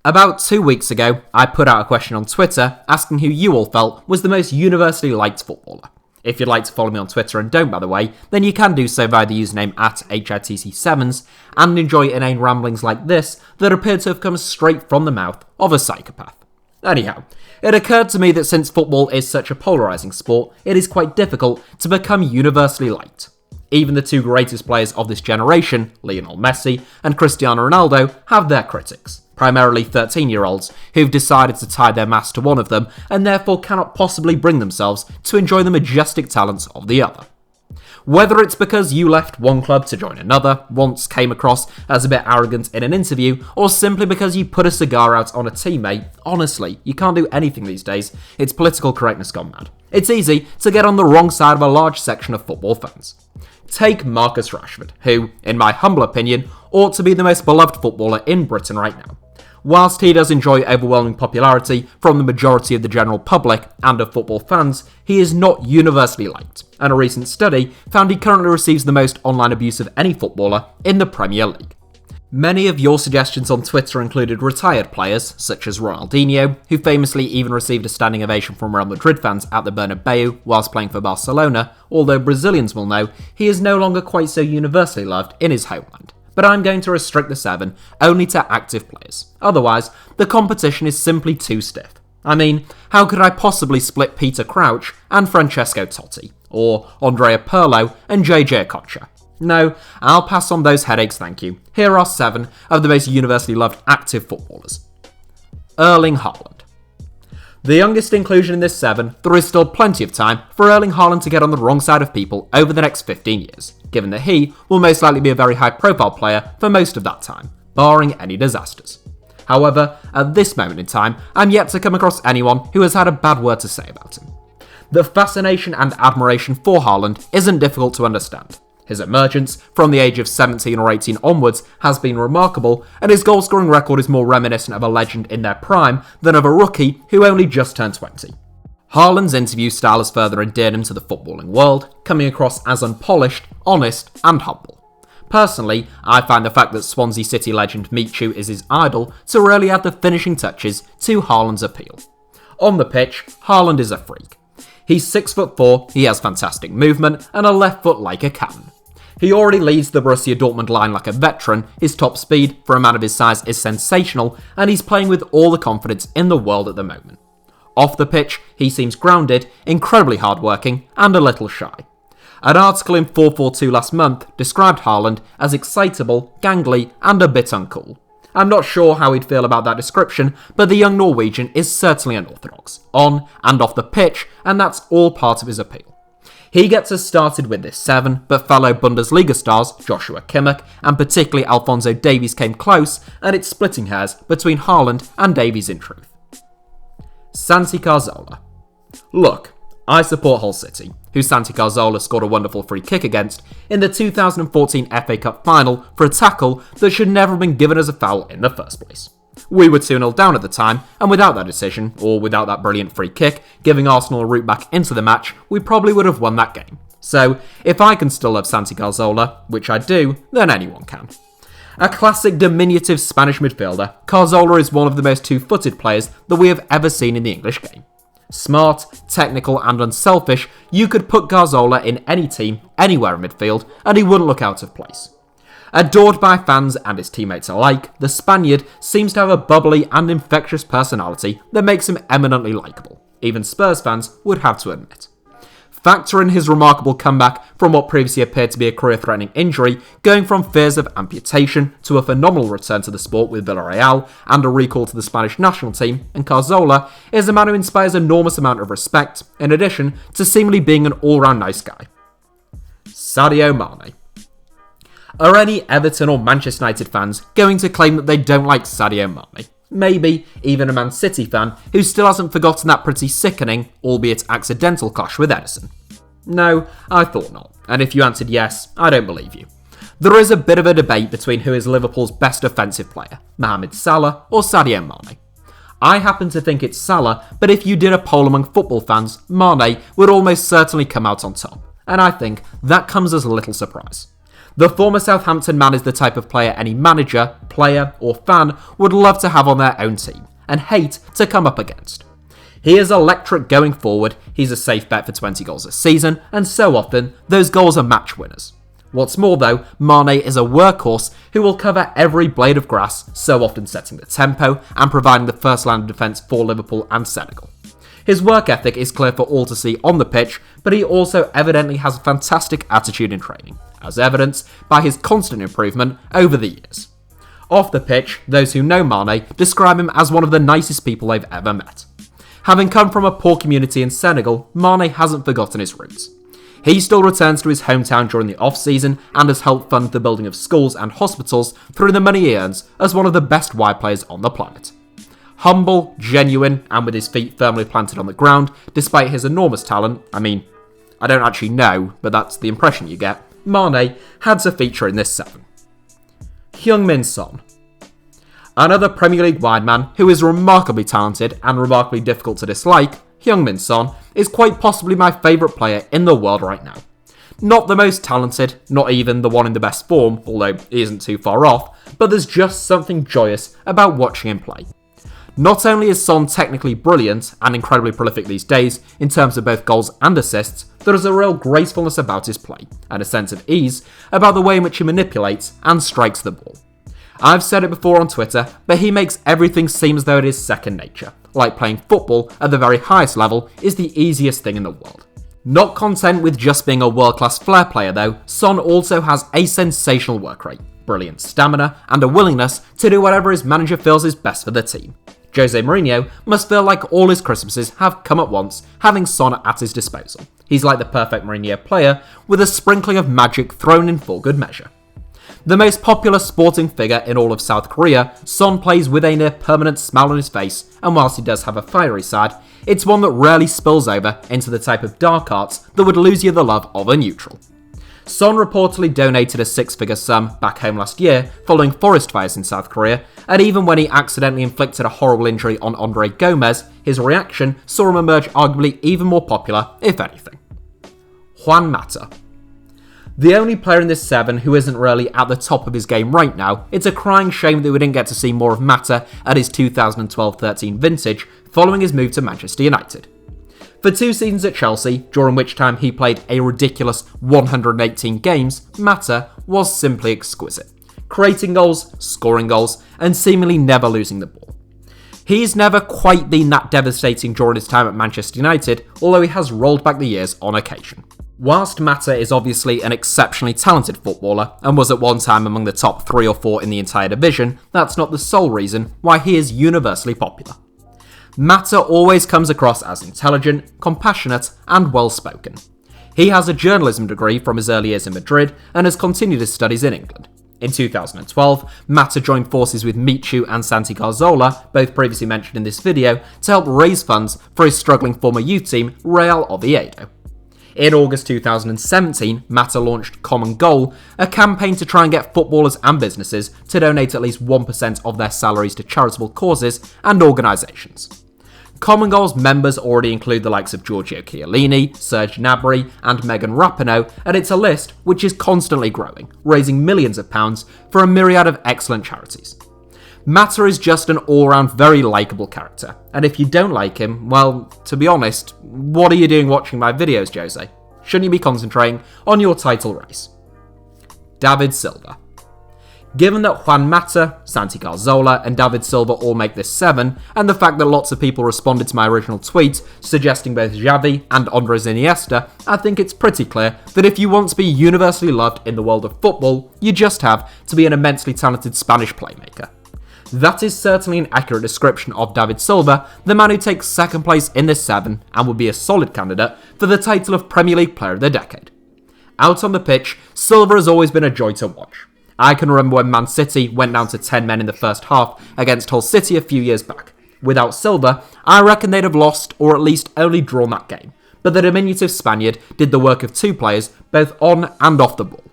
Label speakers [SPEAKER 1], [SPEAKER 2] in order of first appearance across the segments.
[SPEAKER 1] About 2 weeks ago, I put out a question on Twitter asking who you all felt was the most universally liked footballer. If you'd like to follow me on Twitter and don't, by the way, then you can do so via the username at HITC Sevens and enjoy inane ramblings like this that appear to have come straight from the mouth of a psychopath. Anyhow, it occurred to me that since football is such a polarising sport, it is quite difficult to become universally liked. Even the two greatest players of this generation, Lionel Messi and Cristiano Ronaldo, have their critics, primarily 13-year-olds who've decided to tie their mask to one of them and therefore cannot possibly bring themselves to enjoy the majestic talents of the other. Whether it's because you left one club to join another, once came across as a bit arrogant in an interview, or simply because you put a cigar out on a teammate, honestly, you can't do anything these days. It's political correctness gone mad. It's easy to get on the wrong side of a large section of football fans. Take Marcus Rashford, who, in my humble opinion, ought to be the most beloved footballer in Britain right now. Whilst he does enjoy overwhelming popularity from the majority of the general public and of football fans, he is not universally liked, and a recent study found he currently receives the most online abuse of any footballer in the Premier League. Many of your suggestions on Twitter included retired players, such as Ronaldinho, who famously even received a standing ovation from Real Madrid fans at the Bernabeu whilst playing for Barcelona, although Brazilians will know he is no longer quite so universally loved in his homeland. But I'm going to restrict the 7 only to active players. Otherwise, the competition is simply too stiff. I mean, how could I possibly split Peter Crouch and Francesco Totti, or Andrea Pirlo and JJ Okocha? No, I'll pass on those headaches, thank you. Here are 7 of the most universally loved active footballers. Erling Haaland. The youngest inclusion in this 7, there is still plenty of time for Erling Haaland to get on the wrong side of people over the next 15 years, given that he will most likely be a very high-profile player for most of that time, barring any disasters. However, at this moment in time, I'm yet to come across anyone who has had a bad word to say about him. The fascination and admiration for Haaland isn't difficult to understand. His emergence from the age of 17 or 18 onwards has been remarkable, and his goal-scoring record is more reminiscent of a legend in their prime than of a rookie who only just turned 20. Haaland's interview style has further endeared him to the footballing world, coming across as unpolished, honest, and humble. Personally, I find the fact that Swansea City legend Michu is his idol to really add the finishing touches to Haaland's appeal. On the pitch, Haaland is a freak. He's 6'4", he has fantastic movement, and a left foot like a cannon. He already leads the Borussia Dortmund line like a veteran, his top speed for a man of his size is sensational, and he's playing with all the confidence in the world at the moment. Off the pitch, he seems grounded, incredibly hardworking, and a little shy. An article in 442 last month described Haaland as excitable, gangly, and a bit uncool. I'm not sure how he'd feel about that description, but the young Norwegian is certainly unorthodox, on and off the pitch, and that's all part of his appeal. He gets us started with this 7, but fellow Bundesliga stars Joshua Kimmich and particularly Alphonso Davies came close, and it's splitting hairs between Haaland and Davies in truth. Santi Carzola. Look, I support Hull City, who Santi Carzola scored a wonderful free kick against in the 2014 FA Cup final for a tackle that should never have been given as a foul in the first place. We were 2-0 down at the time, and without that decision, or without that brilliant free kick, giving Arsenal a route back into the match, we probably would have won that game. So, if I can still love Santi Carzola, which I do, then anyone can. A classic diminutive Spanish midfielder, Carzola is one of the most two-footed players that we have ever seen in the English game. Smart, technical and unselfish, you could put Carzola in any team, anywhere in midfield, and he wouldn't look out of place. Adored by fans and his teammates alike, the Spaniard seems to have a bubbly and infectious personality that makes him eminently likeable, even Spurs fans would have to admit. Factor in his remarkable comeback from what previously appeared to be a career-threatening injury, going from fears of amputation to a phenomenal return to the sport with Villarreal and a recall to the Spanish national team, and Carzola is a man who inspires an enormous amount of respect, in addition to seemingly being an all-round nice guy. Sadio Mane. Are any Everton or Manchester United fans going to claim that they don't like Sadio Mane? Maybe even a Man City fan who still hasn't forgotten that pretty sickening, albeit accidental clash with Edison? No, I thought not, and if you answered yes, I don't believe you. There is a bit of a debate between who is Liverpool's best offensive player, Mohamed Salah or Sadio Mane. I happen to think it's Salah, but if you did a poll among football fans, Mane would almost certainly come out on top, and I think that comes as a little surprise. The former Southampton man is the type of player any manager, player, or fan would love to have on their own team, and hate to come up against. He is electric going forward, he's a safe bet for 20 goals a season, and so often, those goals are match winners. What's more though, Marney is a workhorse who will cover every blade of grass, so often setting the tempo and providing the first line of defence for Liverpool and Senegal. His work ethic is clear for all to see on the pitch, but he also evidently has a fantastic attitude in training, as evidenced by his constant improvement over the years. Off the pitch, those who know Marney describe him as one of the nicest people they've ever met. Having come from a poor community in Senegal, Marney hasn't forgotten his roots. He still returns to his hometown during the off-season and has helped fund the building of schools and hospitals through the money he earns as one of the best wide players on the planet. Humble, genuine, and with his feet firmly planted on the ground, despite his enormous talent, I don't actually know, but that's the impression you get, Marney had to feature in this 7. Heung-min Son. Another Premier League wide man who is remarkably talented and remarkably difficult to dislike, Heung-min Son is quite possibly my favourite player in the world right now. Not the most talented, not even the one in the best form, although he isn't too far off, but there's just something joyous about watching him play. Not only is Son technically brilliant and incredibly prolific these days in terms of both goals and assists, there is a real gracefulness about his play, and a sense of ease about the way in which he manipulates and strikes the ball. I've said it before on Twitter, but he makes everything seem as though it is second nature, like playing football at the very highest level is the easiest thing in the world. Not content with just being a world-class flair player though, Son also has a sensational work rate, brilliant stamina, and a willingness to do whatever his manager feels is best for the team. Jose Mourinho must feel like all his Christmases have come at once, having Son at his disposal. He's like the perfect Mourinho player, with a sprinkling of magic thrown in for good measure. The most popular sporting figure in all of South Korea, Son plays with a near-permanent smile on his face, and whilst he does have a fiery side, it's one that rarely spills over into the type of dark arts that would lose you the love of a neutral. Son reportedly donated a 6-figure sum back home last year following forest fires in South Korea, and even when he accidentally inflicted a horrible injury on Andre Gomez, his reaction saw him emerge arguably even more popular, if anything. Juan Mata. The only player in this 7 who isn't really at the top of his game right now, it's a crying shame that we didn't get to see more of Mata at his 2012-13 vintage following his move to Manchester United. For 2 seasons at Chelsea, during which time he played a ridiculous 118 games, Mata was simply exquisite, creating goals, scoring goals, and seemingly never losing the ball. He's never quite been that devastating during his time at Manchester United, although he has rolled back the years on occasion. Whilst Mata is obviously an exceptionally talented footballer, and was at one time among the top 3 or 4 in the entire division, that's not the sole reason why he is universally popular. Mata always comes across as intelligent, compassionate, and well-spoken. He has a journalism degree from his early years in Madrid and has continued his studies in England. In 2012, Mata joined forces with Michu and Santi Carzola, both previously mentioned in this video, to help raise funds for his struggling former youth team, Real Oviedo. In August 2017, Mata launched Common Goal, a campaign to try and get footballers and businesses to donate at least 1% of their salaries to charitable causes and organisations. Common Goal's members already include the likes of Giorgio Chiellini, Serge Gnabry, and Megan Rapinoe, and it's a list which is constantly growing, raising millions of pounds for a myriad of excellent charities. Mata is just an all-round very likeable character, and if you don't like him, well, to be honest, what are you doing watching my videos, Jose? Shouldn't you be concentrating on your title race? David Silva. Given that Juan Mata, Santi Carzola, and David Silva all make this 7, and the fact that lots of people responded to my original tweet suggesting both Xavi and Andres Iniesta, I think it's pretty clear that if you want to be universally loved in the world of football, you just have to be an immensely talented Spanish playmaker. That is certainly an accurate description of David Silva, the man who takes second place in this 7 and would be a solid candidate for the title of Premier League Player of the Decade. Out on the pitch, Silva has always been a joy to watch. I can remember when Man City went down to 10 men in the first half against Hull City a few years back. Without Silva, I reckon they'd have lost or at least only drawn that game, but the diminutive Spaniard did the work of 2 players both on and off the ball.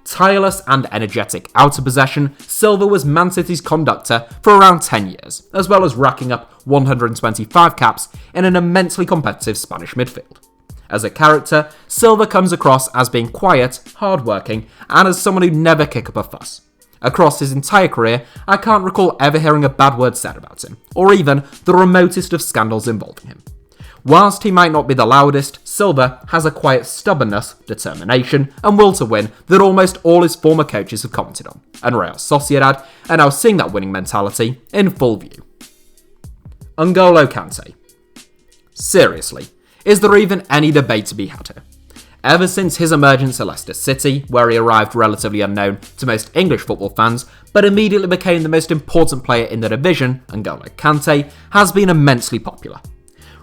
[SPEAKER 1] Tireless and energetic out of possession, Silva was Man City's conductor for around 10 years, as well as racking up 125 caps in an immensely competitive Spanish midfield. As a character, Silva comes across as being quiet, hardworking, and as someone who'd never kick up a fuss. Across his entire career, I can't recall ever hearing a bad word said about him, or even the remotest of scandals involving him. Whilst he might not be the loudest, Silva has a quiet stubbornness, determination, and will to win that almost all his former coaches have commented on, and Real Sociedad are now seeing that winning mentality in full view. N'Golo Kante. Seriously, is there even any debate to be had here? Ever since his emergence at Leicester City, where he arrived relatively unknown to most English football fans, but immediately became the most important player in the division, N'Golo Kante has been immensely popular.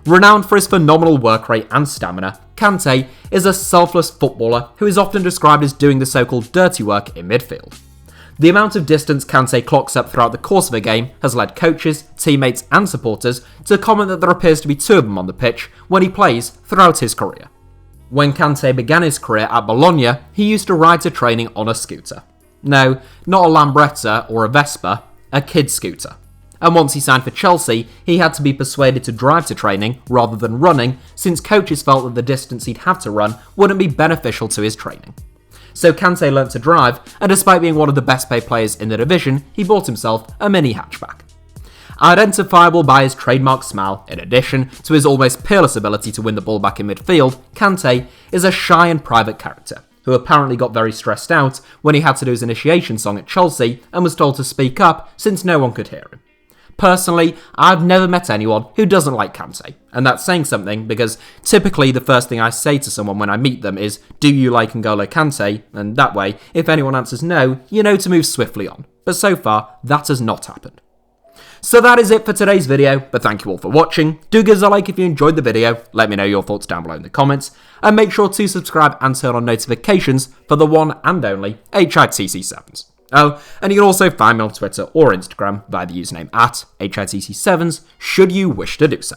[SPEAKER 1] Renowned for his phenomenal work rate and stamina, Kante is a selfless footballer who is often described as doing the so-called dirty work in midfield. The amount of distance Kante clocks up throughout the course of a game has led coaches, teammates and supporters to comment that there appears to be two of them on the pitch when he plays throughout his career. When Kante began his career at Bologna, he used to ride to training on a scooter. No, not a Lambretta or a Vespa, a kid scooter. And once he signed for Chelsea, he had to be persuaded to drive to training rather than running, since coaches felt that the distance he'd have to run wouldn't be beneficial to his training. So Kante learnt to drive, and despite being one of the best paid players in the division, he bought himself a mini hatchback. Identifiable by his trademark smile, in addition to his almost peerless ability to win the ball back in midfield, Kante is a shy and private character, who apparently got very stressed out when he had to do his initiation song at Chelsea and was told to speak up since no one could hear him. Personally, I've never met anyone who doesn't like Kante, and that's saying something because typically the first thing I say to someone when I meet them is, "Do you like N'Golo Kante?" And that way, if anyone answers no, you know to move swiftly on. But so far, that has not happened. So that is it for today's video, but thank you all for watching. Do give us a like if you enjoyed the video, let me know your thoughts down below in the comments, and make sure to subscribe and turn on notifications for the one and only HITC Sevens. Oh, and you can also find me on Twitter or Instagram via the username @HITC Sevens, should you wish to do so.